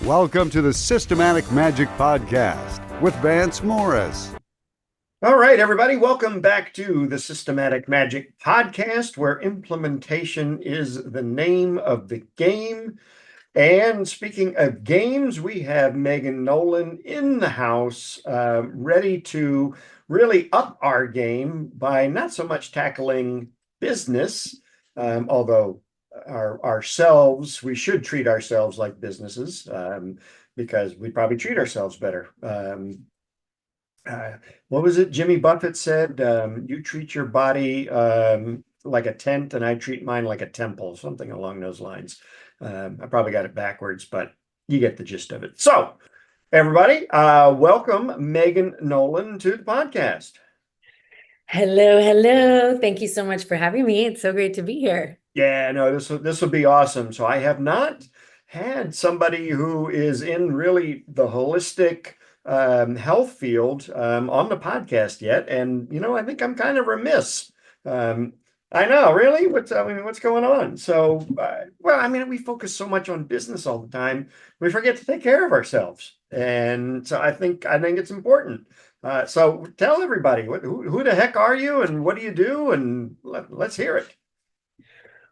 Welcome to the Systematic Magic Podcast with Vance Morris. All right, everybody, welcome back to the Systematic Magic Podcast, where implementation is the name of the game. And speaking of games, we have Megan Nolan in the house, ready to really up our game by not so much tackling business, although we should treat ourselves like businesses, because we probably treat ourselves better. What was it Jimmy Buffett said? You treat your body like a tent, and I treat mine like a temple, something along those lines. I probably got it backwards, but you get the gist of it. So, everybody, welcome Megan Nolan to the podcast. Hello, hello. Thank you so much for having me. It's so great to be here. Yeah, no, this will be awesome. So I have not had somebody who is in really the holistic health field on the podcast yet, and I think I'm kind of remiss. I know, really. What's going on? So, we focus so much on business all the time, we forget to take care of ourselves, and so I think it's important. So tell everybody who the heck are you, and what do you do, and let's hear it.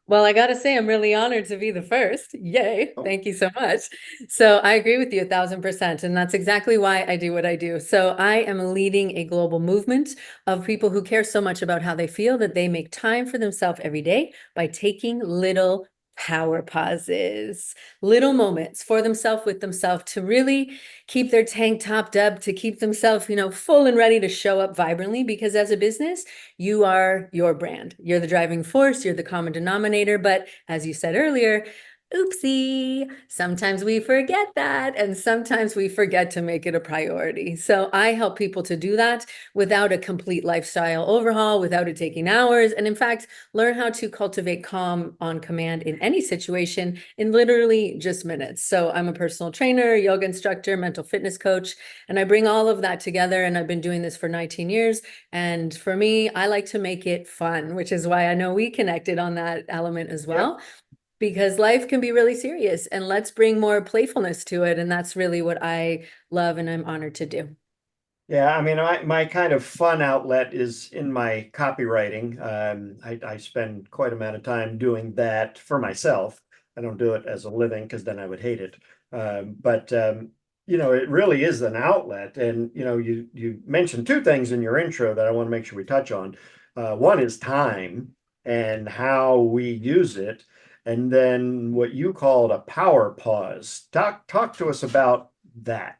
Well, I got to say, I'm really honored to be the first. Yay. Thank you so much. So I agree with you 1,000%. And that's exactly why I do what I do. So I am leading a global movement of people who care so much about how they feel that they make time for themselves every day by taking little power pauses, little moments for themselves with themselves to really keep their tank topped up, to keep themselves, full and ready to show up vibrantly. Because as a business, you are your brand. You're the driving force, you're the common denominator. But as you said earlier, oopsie, sometimes we forget that, and sometimes we forget to make it a priority. So I help people to do that without a complete lifestyle overhaul, without it taking hours, and in fact, learn how to cultivate calm on command in any situation in literally just minutes. So I'm a personal trainer, yoga instructor, mental fitness coach, and I bring all of that together, and I've been doing this for 19 years. And for me, I like to make it fun, which is why I know we connected on that element as well. Yep. Because life can be really serious, and let's bring more playfulness to it. And that's really what I love and I'm honored to do. Yeah, my kind of fun outlet is in my copywriting. I spend quite a amount of time doing that for myself. I don't do it as a living because then I would hate it. But it really is an outlet. And you mentioned two things in your intro that I want to make sure we touch on. One is time and how we use it, and then what you called a power pause. Talk to us about that.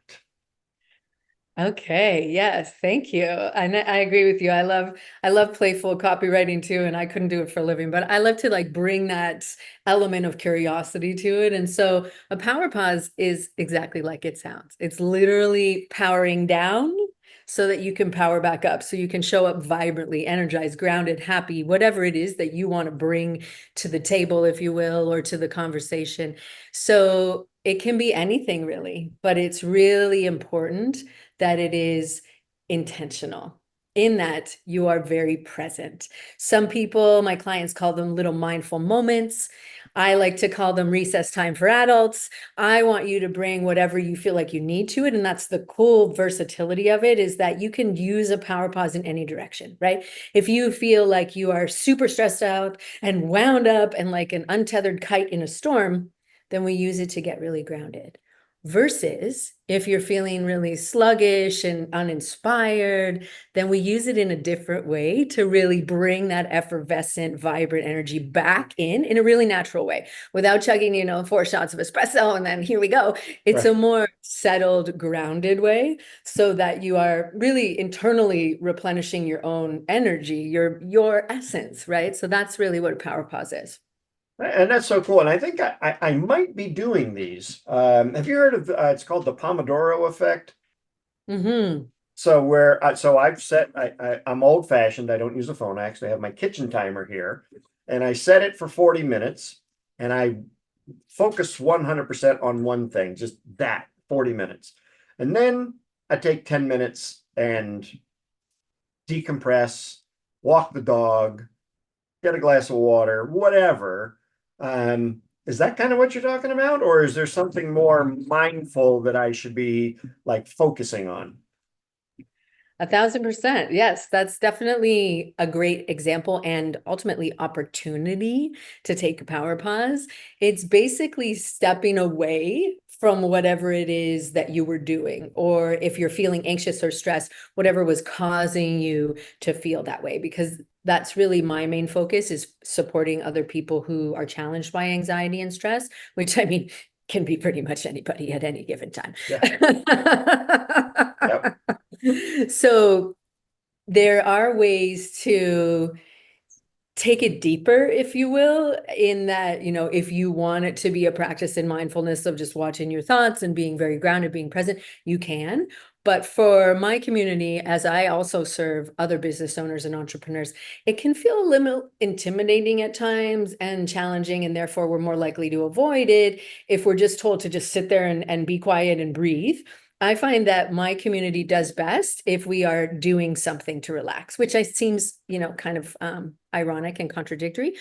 Okay, yes, thank you. And I agree with you. I love playful copywriting too, and I couldn't do it for a living, but I love to bring that element of curiosity to it. And so a power pause is exactly like it sounds. It's literally powering down so that you can power back up, so you can show up vibrantly, energized, grounded, happy, whatever it is that you want to bring to the table, if you will, or to the conversation. So it can be anything really, but it's really important that it is intentional, in that you are very present. Some people, my clients, call them little mindful moments. I like to call them recess time for adults. I want you to bring whatever you feel like you need to it. And that's the cool versatility of it, is that you can use a power pause in any direction, right? If you feel like you are super stressed out and wound up and like an untethered kite in a storm, then we use it to get really grounded. Versus if you're feeling really sluggish and uninspired, then we use it in a different way to really bring that effervescent, vibrant energy back in a really natural way, without chugging, 4 shots of espresso and then here we go. It's a more settled, grounded way, so that you are really internally replenishing your own energy, your essence, right? So that's really what a power pause is. And that's so cool. And I think I might be doing these. Have you heard of it's called the Pomodoro effect? Mm-hmm. So I'm old fashioned. I don't use a phone. I actually have my kitchen timer here, and I set it for 40 minutes, and I focus 100% on one thing, just that 40 minutes. And then I take 10 minutes and decompress, walk the dog, get a glass of water, whatever. Is that kind of what you're talking about? Or is there something more mindful that I should be like focusing on? 1,000%. Yes, that's definitely a great example and ultimately opportunity to take a power pause. It's basically stepping away from whatever it is that you were doing, or if you're feeling anxious or stressed, whatever was causing you to feel that way, because that's really my main focus is supporting other people who are challenged by anxiety and stress, which I mean, can be pretty much anybody at any given time. Yeah. Yep. So there are ways to take it deeper, if you will, in that, if you want it to be a practice in mindfulness of just watching your thoughts and being very grounded, being present, you can. But for my community, as I also serve other business owners and entrepreneurs, it can feel a little intimidating at times and challenging, and therefore we're more likely to avoid it if we're just told to just sit there and be quiet and breathe. I find that my community does best if we are doing something to relax, which seems, kind of ironic and contradictory.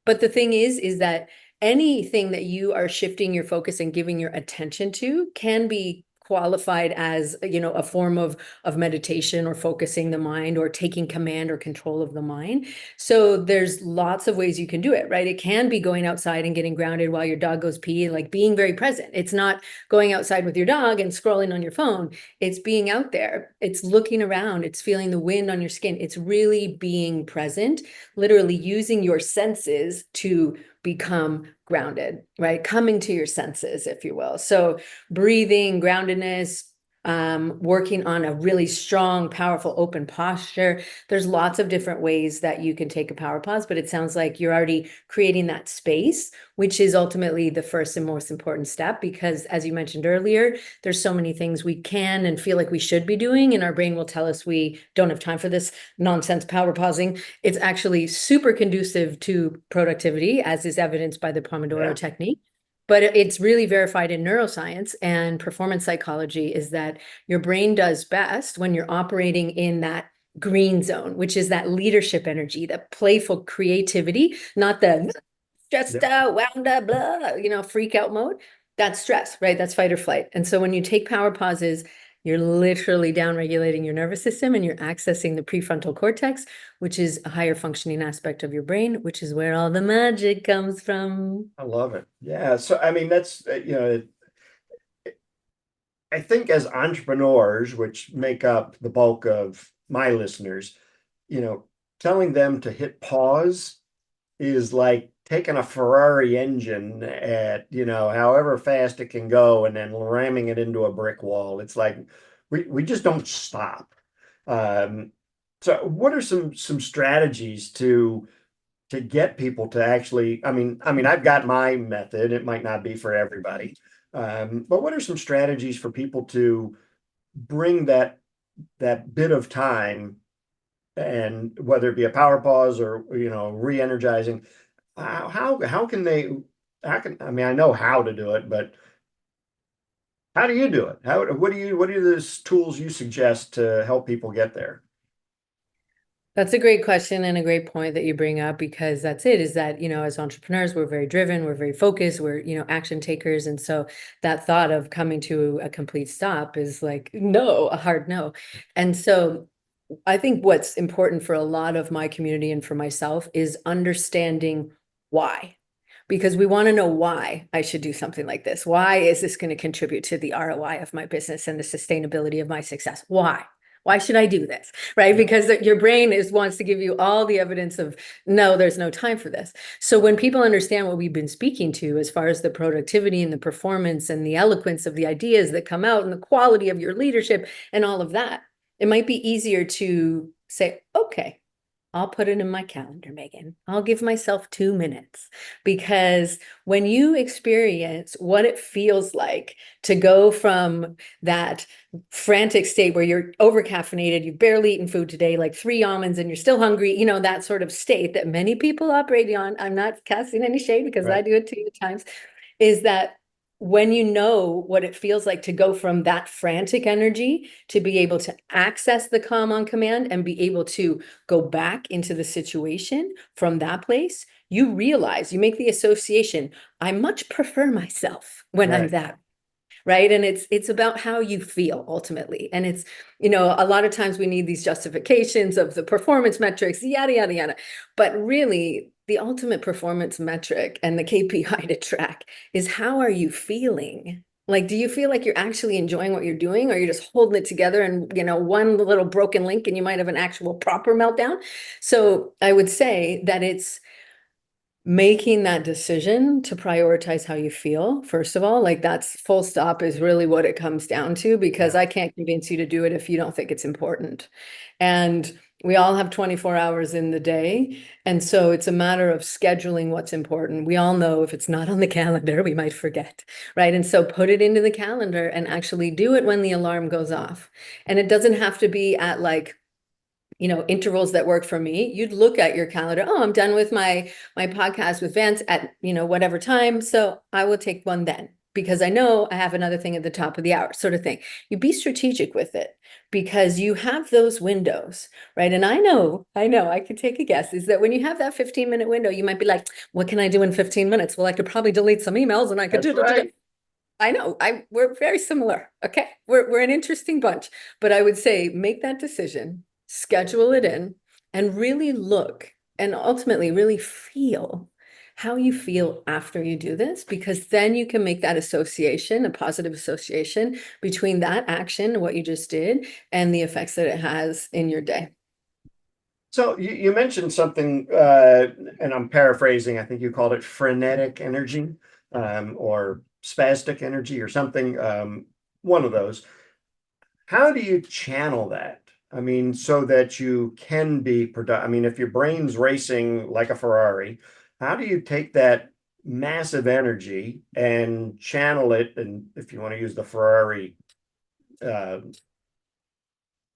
But the thing is that anything that you are shifting your focus and giving your attention to can be qualified as, a form of meditation or focusing the mind or taking command or control of the mind. So there's lots of ways you can do it, right? It can be going outside and getting grounded while your dog goes pee, like being very present. It's not going outside with your dog and scrolling on your phone. It's being out there. It's looking around. It's feeling the wind on your skin. It's really being present, literally using your senses to become grounded, right? Coming to your senses, if you will. So breathing, groundedness, working on a really strong, powerful, open posture. There's lots of different ways that you can take a power pause, but it sounds like you're already creating that space, which is ultimately the first and most important step, because as you mentioned earlier, there's so many things we can and feel like we should be doing, and our brain will tell us we don't have time for this nonsense power pausing. It's actually super conducive to productivity, as is evidenced by the Pomodoro Technique. But it's really verified in neuroscience and performance psychology is that your brain does best when you're operating in that green zone, which is that leadership energy, that playful creativity, not the stressed out, wound up, blah, freak out mode. That's stress, right? That's fight or flight. And so when you take power pauses, you're literally down regulating your nervous system and you're accessing the prefrontal cortex, which is a higher functioning aspect of your brain, which is where all the magic comes from. I love it. Yeah. So, I mean, that's, I think as entrepreneurs, which make up the bulk of my listeners, telling them to hit pause is like taking a Ferrari engine at, however fast it can go and then ramming it into a brick wall. It's like we just don't stop. So what are some strategies to get people to actually, I mean, I've got my method. It might not be for everybody. But what are some strategies for people to bring that bit of time, and whether it be a power pause or re-energizing, how can they, I mean, I know how to do it, but how do you do it? What are the tools you suggest to help people get there? That's a great question and a great point that you bring up, because that's it, is that, as entrepreneurs, we're very driven, we're very focused, we're, action takers. And so that thought of coming to a complete stop is like, no, a hard no. And so I think what's important for a lot of my community and for myself is understanding why. Because we want to know why I should do something like this. Why is this going to contribute to the ROI of my business and the sustainability of my success? Why? Why should I do this? Right? Because your brain wants to give you all the evidence of, no, there's no time for this. So when people understand what we've been speaking to, as far as the productivity and the performance and the eloquence of the ideas that come out and the quality of your leadership and all of that, it might be easier to say, okay, I'll put it in my calendar, Megan. I'll give myself 2 minutes, because when you experience what it feels like to go from that frantic state where you're over caffeinated, you've barely eaten food today, like 3 almonds and you're still hungry, that sort of state that many people operate on. I'm not casting any shade because I do it too at times, is that when you know what it feels like to go from that frantic energy to be able to access the calm on command and be able to go back into the situation from that place, you realize, you make the association, I much prefer myself when I'm Right. that, right? And it's about how you feel ultimately. And it's, a lot of times we need these justifications of the performance metrics, yada, yada, yada. But really, the ultimate performance metric and the KPI to track is, how are you feeling? Like, do you feel like you're actually enjoying what you're doing, or you're just holding it together and, one little broken link and you might have an actual proper meltdown? So I would say that it's making that decision to prioritize how you feel, first of all. Like, that's full stop, is really what it comes down to, because Yeah. I can't convince you to do it if you don't think it's important. And we all have 24 hours in the day. And so it's a matter of scheduling what's important. We all know if it's not on the calendar, we might forget, right? And so put it into the calendar and actually do it when the alarm goes off. And it doesn't have to be at like, intervals that work for me. You'd look at your calendar. Oh, I'm done with my podcast with Vance at, whatever time. So I will take one then, because I know I have another thing at the top of the hour, sort of thing. You be strategic with it, because you have those windows, right? And I know, I could take a guess, is that when you have that 15-minute window, you might be like, what can I do in 15 minutes? Well, I could probably delete some emails and I could That's do. right. I know, we're very similar. Okay. We're an interesting bunch, but I would say make that decision, schedule it in, and really look and ultimately really feel how you feel after you do this, because then you can make that association, a positive association between that action, what you just did, and the effects that it has in your day. So you mentioned something, and I'm paraphrasing. I think you called it frenetic energy, or spastic energy, or something. One of those. How do you channel that? I mean, so that you can be productive. I mean, if your brain's racing like a Ferrari, how do you take that massive energy and channel it? And if you want to use the Ferrari uh,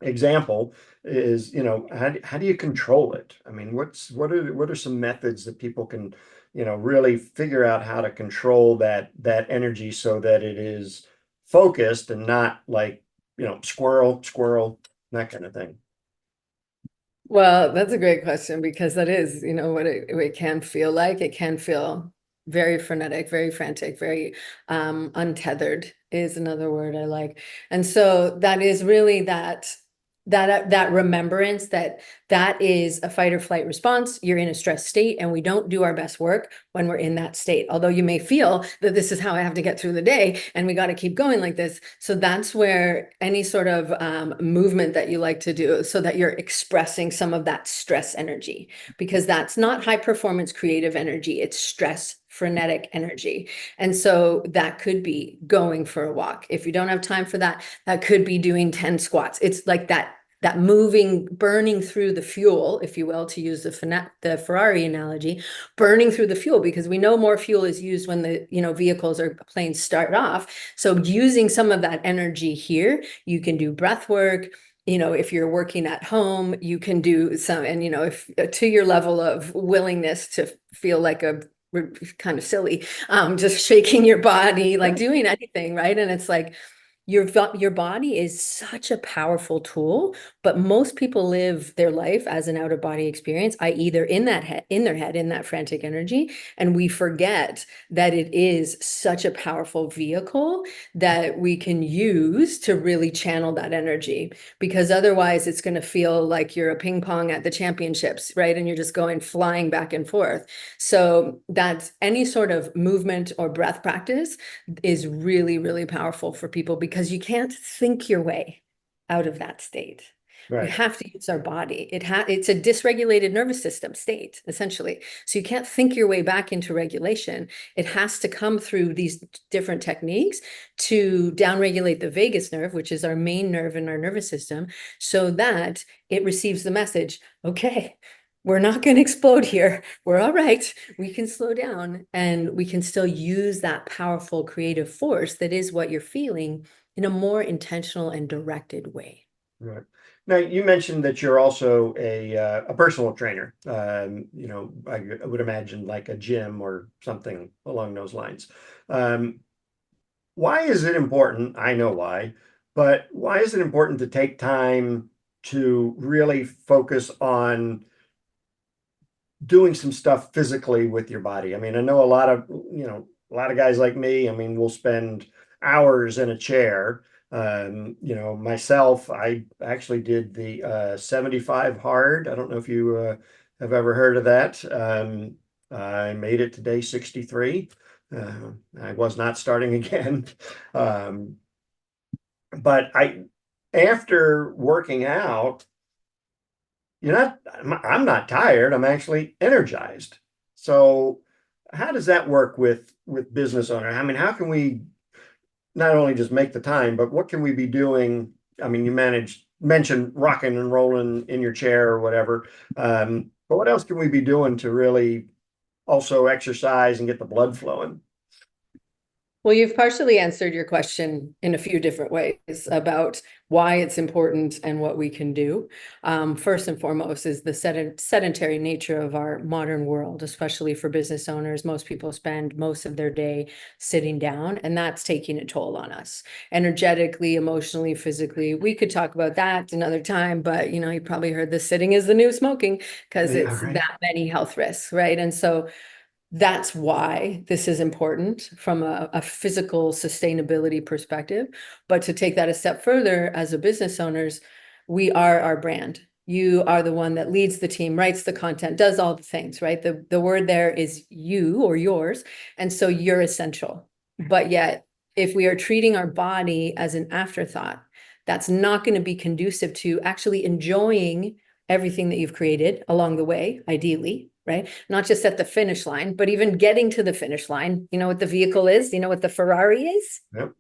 example, is, how do you control it? I mean, what are some methods that people can, really figure out how to control that energy so that it is focused and not like, squirrel, that kind of thing. Well, that's a great question, because that is, what it can feel like. It can feel very frenetic, very frantic, very untethered is another word I like. And so that is really that remembrance that is a fight or flight response. You're in a stress state, and we don't do our best work when we're in that state. Although you may feel that this is how I have to get through the day and we got to keep going like this. So that's where any sort of movement that you like to do, so that you're expressing some of that stress energy, because that's not high performance creative energy. It's stress frenetic energy. And so that could be going for a walk. If you don't have time for that, that could be doing 10 squats. It's like that moving, burning through the fuel, if you will, to use the Ferrari analogy, burning through the fuel, because we know more fuel is used when the vehicles or planes start off. So using some of that energy here, you can do breath work. If you're working at home, you can do some, and if to your level of willingness to feel like a kind of silly, just shaking your body, like doing anything, right? And it's like, your body is such a powerful tool, but most people live their life as an out-of-body experience, i.e. they're in their head, in that frantic energy. And we forget that it is such a powerful vehicle that we can use to really channel that energy, because otherwise it's going to feel like you're a ping pong at the championships, right? And you're just going flying back and forth. So that's any sort of movement or breath practice is really, really powerful for people, because you can't think your way out of that state. We Right. have to use our body. It's a dysregulated nervous system state, essentially. So you can't think your way back into regulation. It has to come through these different techniques to downregulate the vagus nerve, which is our main nerve in our nervous system, so that it receives the message, okay, we're not going to explode here. We're all right. We can slow down, and we can still use that powerful creative force that is what you're feeling in a more intentional and directed way. Right. Now, you mentioned that you're also a personal trainer. I would imagine like a gym or something along those lines. Um, why is it important? I know why, but why is it important to take time to really focus on doing some stuff physically with your body. I mean, I know a lot of, a lot of guys like me, I mean, we'll spend hours in a chair. Myself, I actually did the 75 hard. I don't know if you have ever heard of that. I made it to day 63. I was not starting again. Um, but after working out, I'm not tired. I'm actually energized. So how does that work with business owner? I mean, how can we not only just make the time, but what can we be doing? I mean, you mentioned rocking and rolling in your chair or whatever. But what else can we be doing to really also exercise and get the blood flowing? Well, you've partially answered your question in a few different ways about why it's important and what we can do. First and foremost is the sedentary nature of our modern world, especially for business owners. Most people spend most of their day sitting down, and that's taking a toll on us energetically, emotionally, physically. We could talk about that another time, but you probably heard the sitting is the new smoking because Yeah, it's right. that many health risks, right? And so that's why this is important from a physical sustainability perspective. But to take that a step further, as a business owners, we are our brand. You are the one that leads the team, writes the content, does all the things, right? The word there is you or yours. And so you're essential. But yet, if we are treating our body as an afterthought, that's not going to be conducive to actually enjoying everything that you've created along the way, ideally, right? Not just at the finish line, but even getting to the finish line. You know what the vehicle is? You know what the Ferrari is? Yep.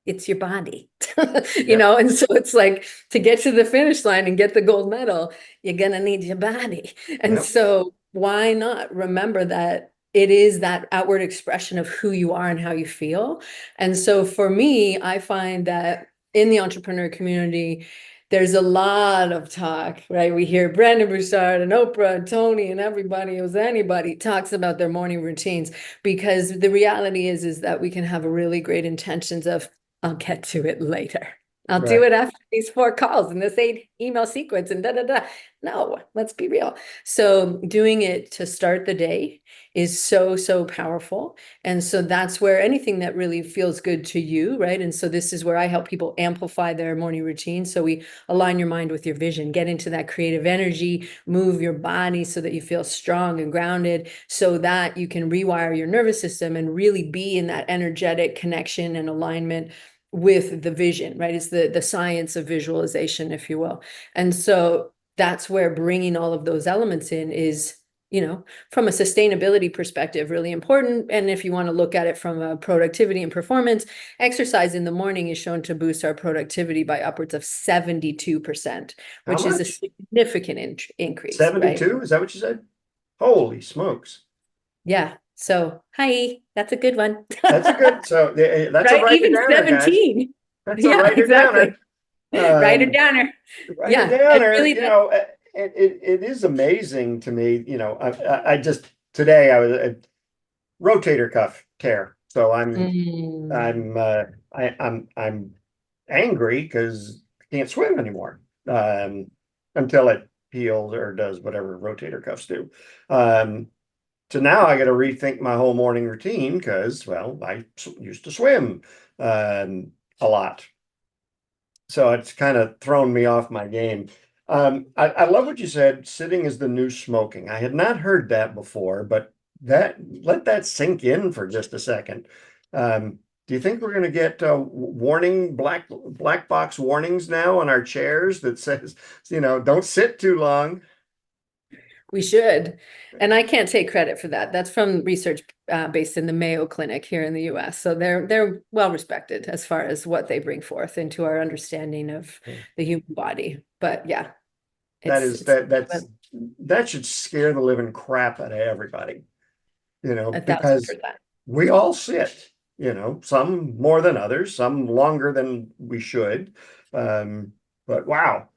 It's your body, Yep. and so it's like to get to the finish line and get the gold medal, you're going to need your body. And Yep. so why not remember that it is that outward expression of who you are and how you feel. And so for me, I find that in the entrepreneur community, there's a lot of talk, right? We hear Brandon Broussard and Oprah and Tony and everybody who's anybody talks about their morning routines, because the reality is that we can have a really great intentions of, I'll get to it later. I'll do Right. it after these 4 calls and this 8 email sequence and da da da. No, let's be real. So doing it to start the day is so, so powerful. And so that's where anything that really feels good to you, right? And so this is where I help people amplify their morning routine. So we align your mind with your vision, get into that creative energy, move your body so that you feel strong and grounded, so that you can rewire your nervous system and really be in that energetic connection and alignment with the vision, right? It's the science of visualization, if you will. And so that's where bringing all of those elements in is, from a sustainability perspective, really important. And if you want to look at it from a productivity and performance, exercise in the morning is shown to boost our productivity by upwards of 72%, How which is a much? significant increase, right? 72? Is that what you said? Holy smokes. Yeah. So, hi, that's a good one. That's a good, so that's a Right? writer Even downer, guys. 17. That's a Yeah, writer exactly. downer. Writer Um, downer. writer Yeah. And downer, really, that it is amazing to me. I just today I was a rotator cuff tear. So mm, I'm I'm angry because I can't swim anymore. Until it heals or does whatever rotator cuffs do. Um, so now I got to rethink my whole morning routine because, well, I used to swim a lot. So it's kind of thrown me off my game. I love what you said. Sitting is the new smoking. I had not heard that before, but let that sink in for just a second. Do you think we're going to get warning black box warnings now on our chairs that says, don't sit too long? we should. And I can't take credit for that. That's from research based in the Mayo Clinic here in the US. So they're well respected as far as what they bring forth into our understanding of the human body. But yeah, That it's is it's that should scare the living crap out of everybody, a thousand because percent. we all sit, some more than others, some longer than we should. But wow.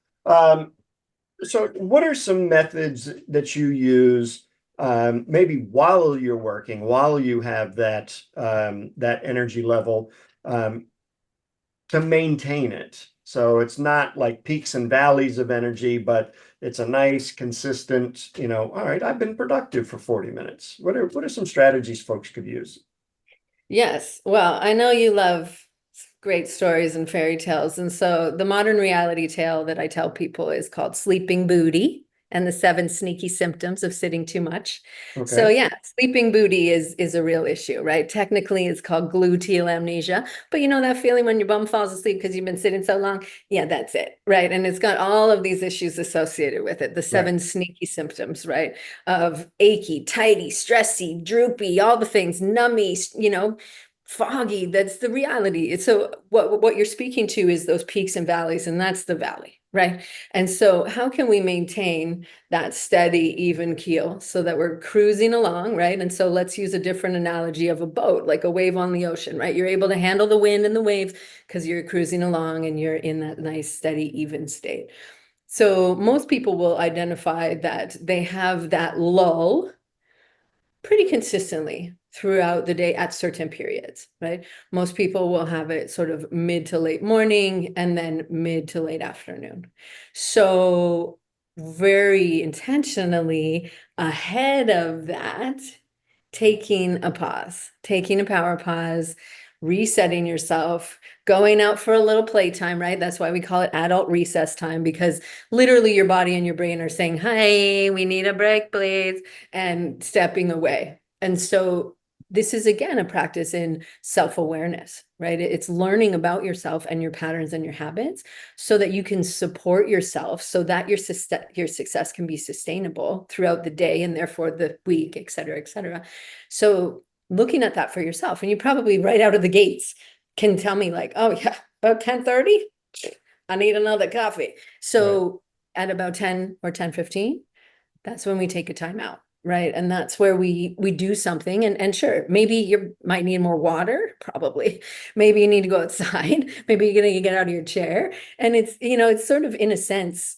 So what are some methods that you use, maybe while you're working, while you have that energy level, to maintain it? So it's not like peaks and valleys of energy, but it's a nice, consistent, all right, I've been productive for 40 minutes. What are some strategies folks could use? Yes. Well, I know you love great stories and fairy tales. And so the modern reality tale that I tell people is called Sleeping Booty and the 7 Sneaky Symptoms of Sitting Too Much. So Okay. yeah, sleeping booty is a real issue, right? Technically, it's called gluteal amnesia, but you know that feeling when your bum falls asleep because you've been sitting so long? Yeah, that's it, right? And it's got all of these issues associated with it, the Right. 7 sneaky symptoms, right? Of achy, tighty, stressy, droopy, all the things, nummy, foggy. That's the reality. So what you're speaking to is those peaks and valleys, and that's the valley, right? And so how can we maintain that steady, even keel so that we're cruising along, right? And so let's use a different analogy of a boat, like a wave on the ocean, right? You're able to handle the wind and the waves because you're cruising along and you're in that nice, steady, even state. So most people will identify that they have that lull pretty consistently throughout the day at certain periods, right? Most people will have it sort of mid to late morning and then mid to late afternoon. So very intentionally ahead of that, taking a pause, taking a power pause, resetting yourself, going out for a little playtime, right? That's why we call it adult recess time, because literally your body and your brain are saying, "Hi, we need a break, please," and stepping away. And so this is again a practice in self-awareness, right? It's learning about yourself and your patterns and your habits so that you can support yourself so that your success can be sustainable throughout the day and therefore the week, et cetera, et cetera. So looking at that for yourself, and you probably right out of the gates can tell me like, oh yeah, about 10:30, I need another coffee. Right. So at about 10 or 10:15, that's when we take a time out, right? And that's where we do something. And sure, maybe you might need more water, probably. Maybe you need to go outside. Maybe you're gonna get out of your chair. And it's sort of in a sense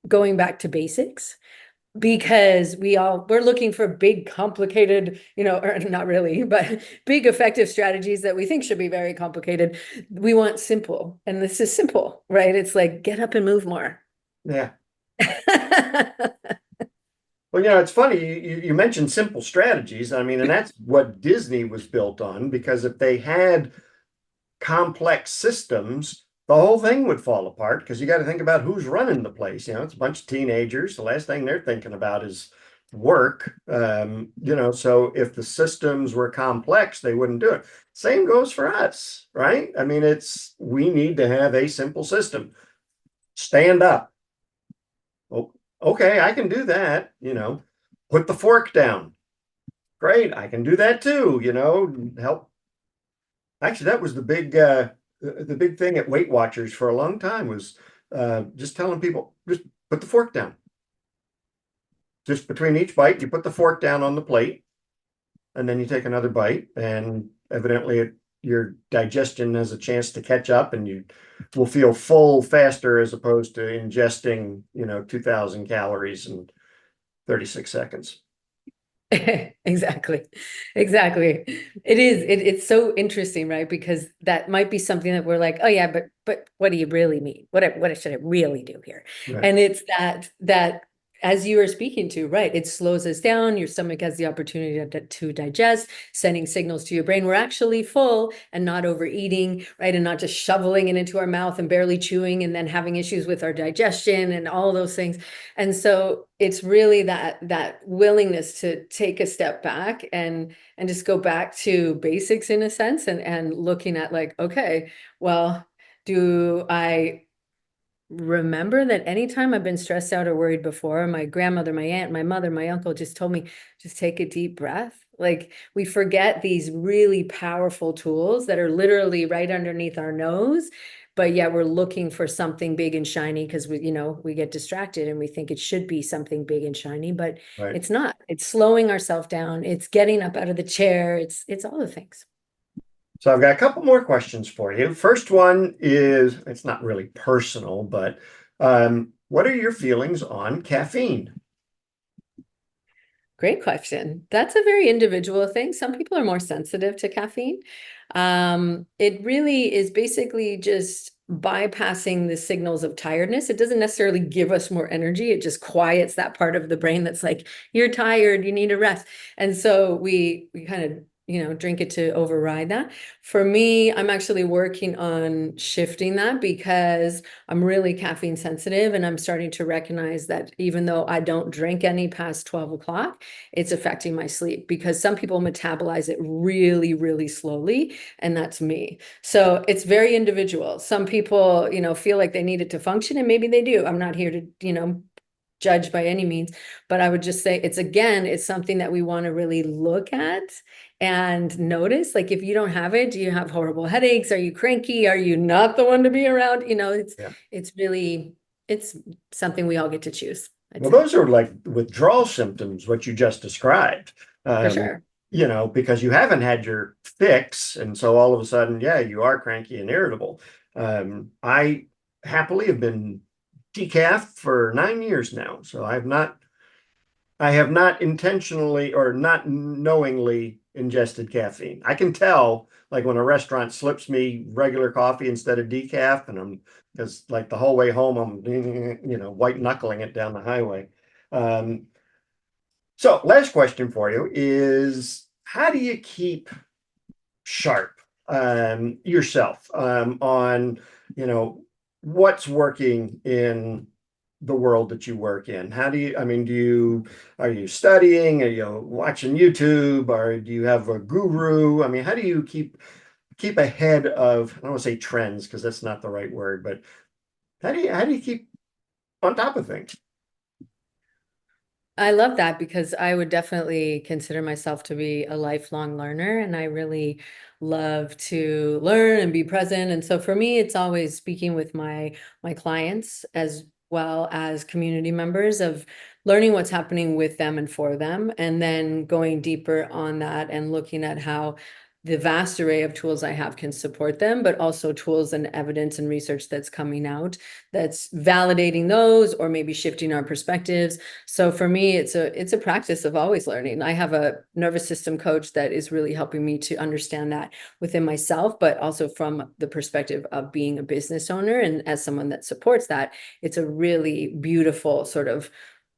going back to basics because we're looking for big complicated, or not really, but big effective strategies that we think should be very complicated. We want simple, and this is simple, right? It's like get up and move more. Yeah. Well, it's funny you mentioned simple strategies. I mean, and that's what Disney was built on, because if they had complex systems, the whole thing would fall apart, because you got to think about who's running the place. It's a bunch of teenagers. The last thing they're thinking about is work. So if the systems were complex, they wouldn't do it. Same goes for us, right? I mean, we need to have a simple system. Stand up. Oh, okay, I can do that. Put the fork down. Great, I can do that too. Help. Actually, that was the big thing at Weight Watchers for a long time was just telling people, just put the fork down. Just between each bite, you put the fork down on the plate, and then you take another bite, and evidently your digestion has a chance to catch up, and you will feel full faster as opposed to ingesting, 2,000 calories in 36 seconds. Exactly. Exactly. It's so interesting, right? Because that might be something that we're like, oh yeah, but what do you really mean? What should I really do here? Right. And it's that as you are speaking to, right? It slows us down. Your stomach has the opportunity to digest, sending signals to your brain. We're actually full and not overeating, right? And not just shoveling it into our mouth and barely chewing and then having issues with our digestion and all those things. And so it's really that willingness to take a step back and just go back to basics in a sense and looking at like, okay, well, do I remember that anytime I've been stressed out or worried before, my grandmother, my aunt, my mother, my uncle just told me, just take a deep breath. Like we forget these really powerful tools that are literally right underneath our nose, but yet we're looking for something big and shiny because we get distracted and we think it should be something big and shiny, but Right. it's not. It's slowing ourselves down. It's getting up out of the chair. It's all the things. So I've got a couple more questions for you. First one is, it's not really personal, but what are your feelings on caffeine? Great question. That's a very individual thing. Some people are more sensitive to caffeine. It really is basically just bypassing the signals of tiredness. It doesn't necessarily give us more energy. It just quiets that part of the brain that's like, you're tired, you need a rest. And so we kind of, drink it to override that. For me, I'm actually working on shifting that because I'm really caffeine sensitive, and I'm starting to recognize that even though I don't drink any past 12 o'clock, it's affecting my sleep, because some people metabolize it really, really slowly, and that's me. So it's very individual. Some people, feel like they need it to function, and maybe they do. I'm not here to, judge by any means, but I would just say it's something that we want to really look at and notice. Like, if you don't have it, do you have horrible headaches? Are you cranky? Are you not the one to be around? It's really, it's something we all get to choose. Well, those are like withdrawal symptoms, what you just described. For sure. Because you haven't had your fix, and so all of a sudden, yeah, you are cranky and irritable. I happily have been decaf for 9 years now, so I have not intentionally or not knowingly ingested caffeine. I can tell, like, when a restaurant slips me regular coffee instead of decaf, and because like the whole way home, I'm, white knuckling it down the highway. So last question for you is, how do you keep sharp yourself on, what's working in the world that you work in? How do you, are you studying? Are you watching YouTube? Or do you have a guru? How do you keep ahead of, I don't want to say trends, because that's not the right word, but how do you keep on top of things? I love that, because I would definitely consider myself to be a lifelong learner, and I really love to learn and be present. And so for me, it's always speaking with my clients as well as community members, of learning what's happening with them and for them, and then going deeper on that and looking at how the vast array of tools I have can support them, but also tools and evidence and research that's coming out that's validating those, or maybe shifting our perspectives. So for me, it's a practice of always learning. I have a nervous system coach that is really helping me to understand that within myself, but also from the perspective of being a business owner. And as someone that supports that, it's a really beautiful sort of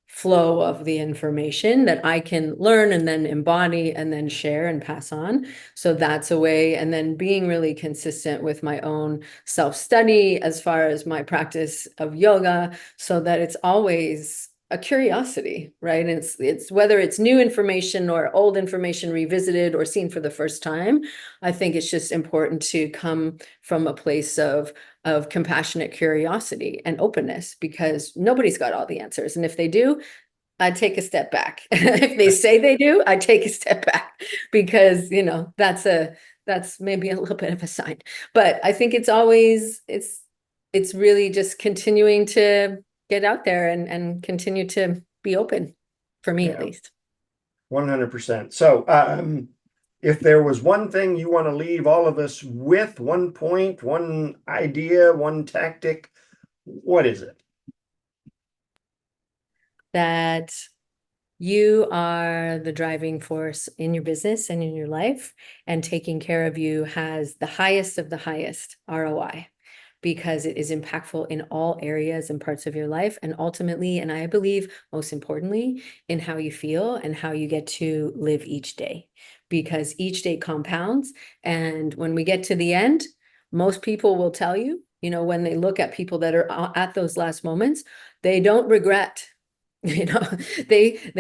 flow of the information that I can learn and then embody and then share and pass on. So that's a way. And then being really consistent with my own self-study as far as my practice of yoga, so that it's always a curiosity, right? And it's whether it's new information or old information revisited or seen for the first time. I think it's just important to come from a place of compassionate curiosity and openness, because nobody's got all the answers. And if they do, I take a step back. If they say they do, I take a step back, because, that's maybe a little bit of a sign. But I think it's always, it's really just continuing to get out there and continue to be open, for me, at least. 100%. So, if there was one thing you want to leave all of us with, one point, one idea, one tactic, what is it? That you are the driving force in your business and in your life, and taking care of you has the highest of the highest ROI, because it is impactful in all areas and parts of your life. And ultimately, and I believe most importantly, in how you feel and how you get to live each day, because each day compounds. And when we get to the end, most people will tell you, when they look at people that are at those last moments, they don't regret. They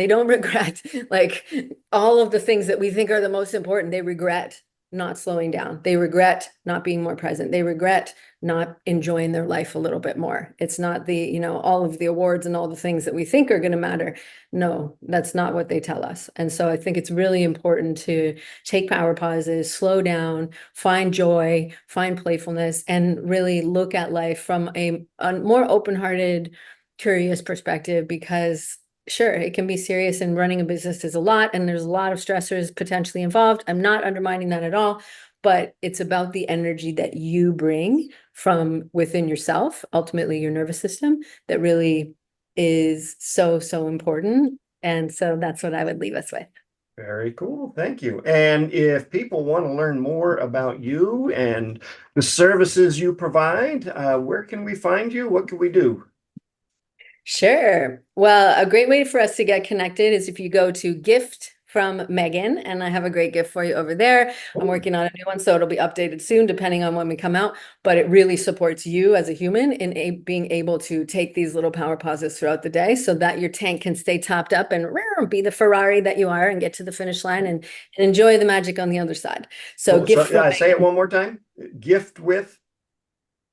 don't regret, like, all of the things that we think are the most important. They regret not slowing down. They regret not being more present. They regret not enjoying their life a little bit more. It's not the, all of the awards and all the things that we think are going to matter. No, that's not what they tell us. And so I think it's really important to take power pauses, slow down, find joy, find playfulness, and really look at life from a more open-hearted, curious perspective, because sure, it can be serious, and running a business is a lot, and there's a lot of stressors potentially involved. I'm not undermining that at all, but it's about the energy that you bring from within yourself, ultimately your nervous system, that really is so, so important. And so that's what I would leave us with. Very cool. Thank you. And if people want to learn more about you and the services you provide, where can we find you? What can we do? Sure. Well, a great way for us to get connected is if you go to Gift from Megan, and I have a great gift for you over there. I'm working on a new one, so it'll be updated soon, depending on when we come out. But it really supports you as a human in being able to take these little power pauses throughout the day so that your tank can stay topped up and be the Ferrari that you are and get to the finish line and enjoy the magic on the other side. So Cool. Gift from Say it one more time. Gift with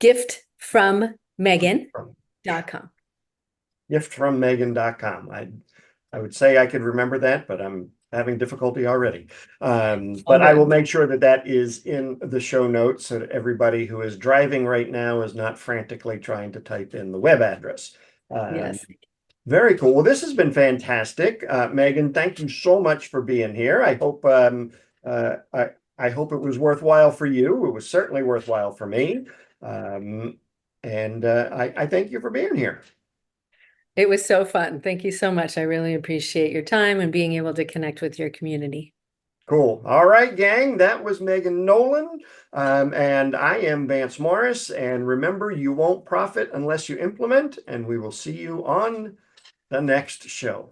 Gift from Megan.com. giftfrommegan.com. I would say I could remember that, but I'm having difficulty already. But I will make sure that that is in the show notes so that everybody who is driving right now is not frantically trying to type in the web address. Yes. Very cool. Well, this has been fantastic. Megan, thank you so much for being here. I hope it was worthwhile for you. It was certainly worthwhile for me. I thank you for being here. It was so fun. Thank you so much. I really appreciate your time and being able to connect with your community. Cool. All right, gang. That was Megan Nolan. And I am Vance Morris. And remember, you won't profit unless you implement. And we will see you on the next show.